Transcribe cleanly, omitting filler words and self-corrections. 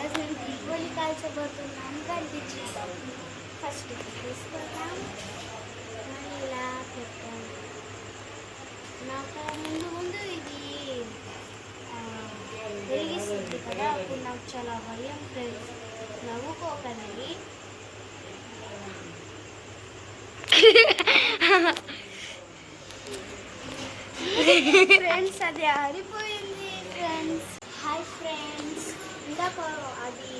ఈరోజు నేను దీపావళి కాల్చబోతున్నాను కనిపించుకుంటాం. ఫస్ట్ తీసుకుంటాం, ఇలా పెట్టాం. నాకు ముందు ఇది వెలిగిస్తుంది కదా, అప్పుడు నాకు చాలా భయం ఫ్రెండ్స్. నవ్వుకోకండి. ఫ్రెండ్స్ అది ఆరిపోయింది ఫ్రెండ్స్. హాయ్ ఫ్రెండ్స్, ఇందాక అది